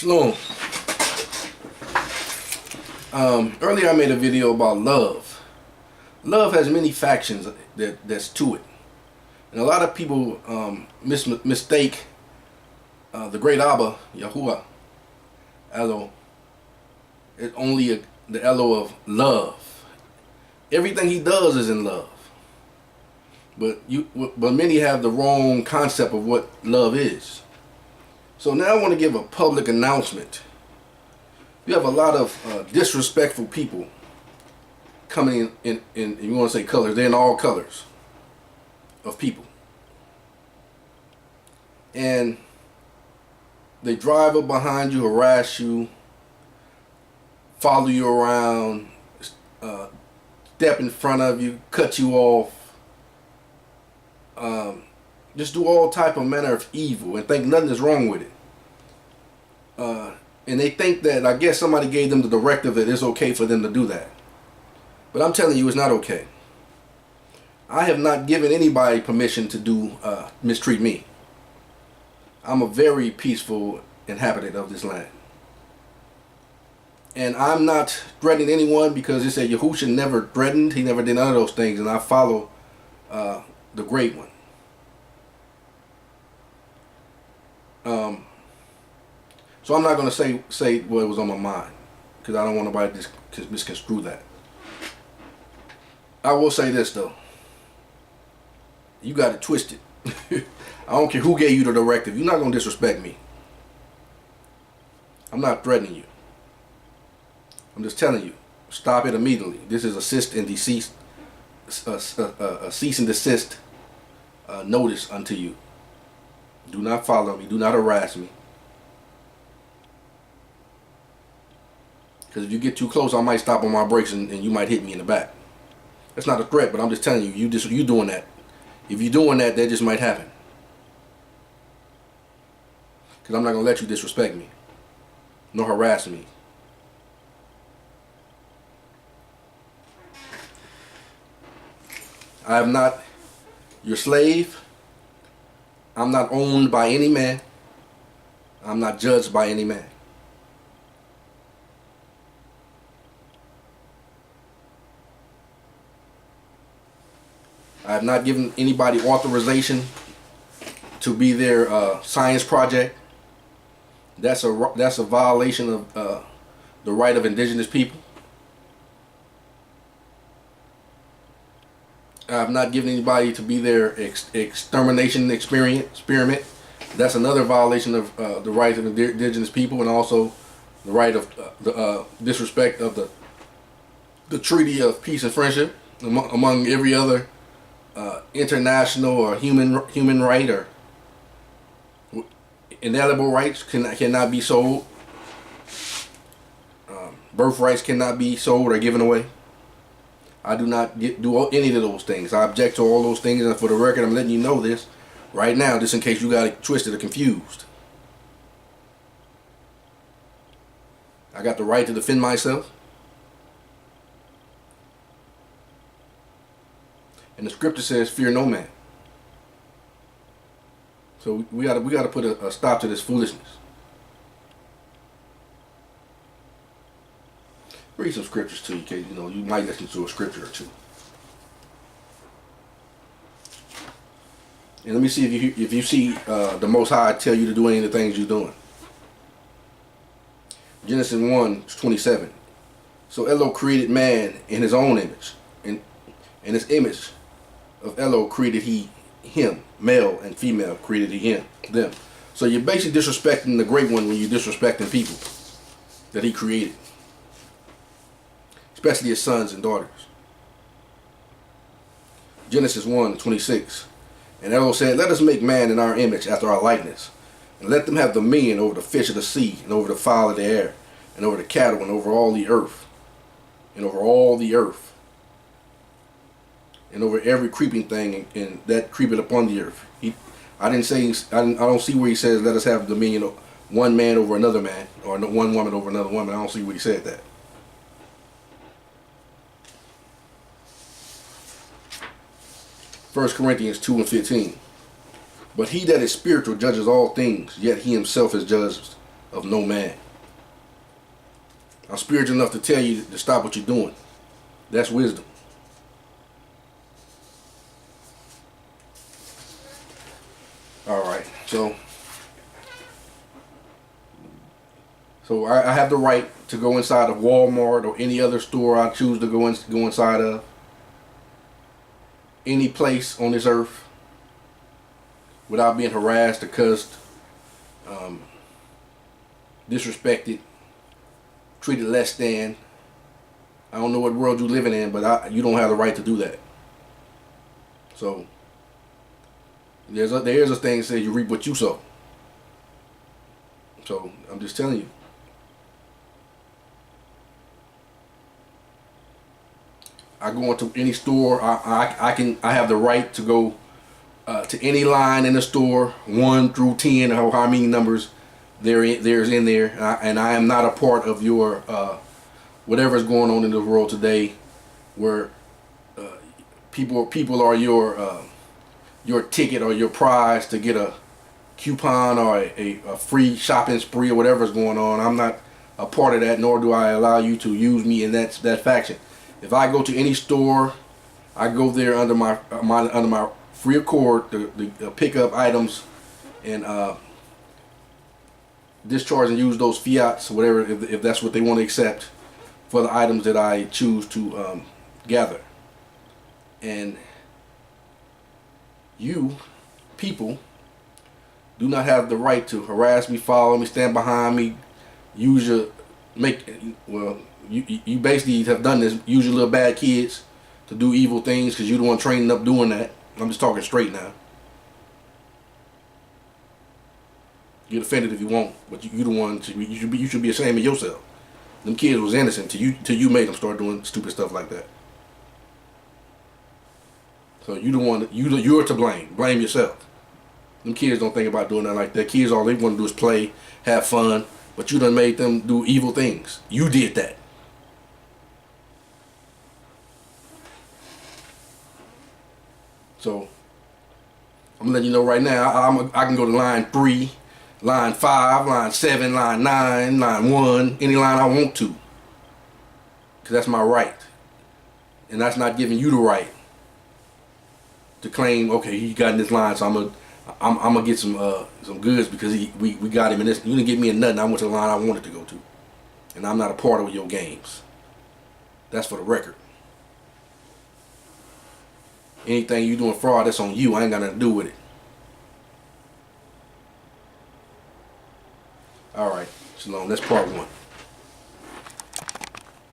Shalom. Earlier I made a video about love. Love has many factions that's to it. And a lot of people mistake the great Abba, Yahuwah, Elo, it's only the Elo of love. Everything he does is in love. But many have the wrong concept of what love is. So now I want to give a public announcement. You have a lot of disrespectful people coming in you want to say colors, they're in all colors of people. And they drive up behind you, harass you, follow you around, step in front of you, cut you off, just do all type of manner of evil and think nothing is wrong with it. And they think that, I guess somebody gave them the directive that it's okay for them to do that. But I'm telling you, it's not okay. I have not given anybody permission to mistreat me. I'm a very peaceful inhabitant of this land. And I'm not threatening anyone because it said Yahushua never threatened. He never did none of those things. And I follow the great one. So I'm not going to say what was on my mind, because I don't want nobody to misconstrue that. I will say this though. You got it twisted. I don't care who gave you the directive. You're not going to disrespect me. I'm not threatening you. I'm just telling you, stop it immediately. This is a cease and desist, a cease and desist notice unto you. Do not follow me. Do not harass me. Because if you get too close, I might stop on my brakes and you might hit me in the back. That's not a threat, but I'm just telling you, you doing that. If you're doing that, that just might happen. Because I'm not going to let you disrespect me, nor harass me. I am not your slave. I'm not owned by any man. I'm not judged by any man. I have not given anybody authorization to be their science project. That's a violation of the right of indigenous people. I have not given anybody to be their extermination experiment. That's another violation of the rights of indigenous people, and also the right of the disrespect of the Treaty of Peace and Friendship among every other international or human right or inalienable rights cannot be sold. Birthrights cannot be sold or given away. I do not do any of those things. I object to all those things, and for the record, I'm letting you know this right now, just in case you got it twisted or confused. I got the right to defend myself. And the scripture says, fear no man. So we got to put a stop to this foolishness. Read some scriptures to you, because you might listen to a scripture or two. And let me see if you see the Most High tell you to do any of the things you're doing. Genesis 1:27. So Elo created man in his own image. In his image of Elo created he him. Male and female created he them. So you're basically disrespecting the great one when you're disrespecting people that he created. Especially his sons and daughters. Genesis 1:26. And Elo said, let us make man in our image after our likeness, and let them have dominion over the fish of the sea, and over the fowl of the air, and over the cattle, and over all the earth, and over all the earth, and over every creeping thing and that creepeth upon the earth. I don't see where he says let us have dominion of one man over another man, or one woman over another woman. I don't see where he said that. 1 Corinthians 2:15. But he that is spiritual judges all things, yet he himself is judged of no man. I'm spiritual enough to tell you to stop what you're doing. That's wisdom. Alright, so I have the right to go inside of Walmart or any other store I choose to go inside of. Any place on this earth without being harassed or cussed, disrespected, treated less than. I don't know what world you're living in, but you don't have the right to do that. So there's a thing that says you reap what you sow. So I'm just telling you. I go into any store. I have the right to go to any line in the store, 1 through 10, or how many numbers there's in there, and I am not a part of your whatever's going on in the world today, where people are your ticket or your prize to get a coupon or a free shopping spree or whatever's going on. I'm not a part of that, nor do I allow you to use me in that faction. If I go to any store, I go there under my free accord to pick up items and discharge and use those fiats, whatever, if that's what they want to accept for the items that I choose to gather. And you people do not have the right to harass me, follow me, stand behind me, you basically have done this, use your little bad kids to do evil things because you're the one training up doing that. I'm just talking straight now. Get offended if you want, but you the one, you should be ashamed of yourself. Them kids was innocent till you made them start doing stupid stuff like that. So you the one, you're to blame. Blame yourself. Them kids don't think about doing that like that. Kids, all they want to do is play, have fun, but you done made them do evil things. You did that. So I'm gonna let you know right now. I can go to line 3, line 5, line 7, line 9, line 1, any line I want to, because that's my right, and that's not giving you the right to claim. Okay, he got in this line, so I'm gonna get some goods because we got him in this. You didn't get me in nothing. I went to the line I wanted to go to, and I'm not a part of your games. That's for the record. Anything you doing fraud, that's on you. I ain't got nothing to do with it. Alright, shalom. That's part 1.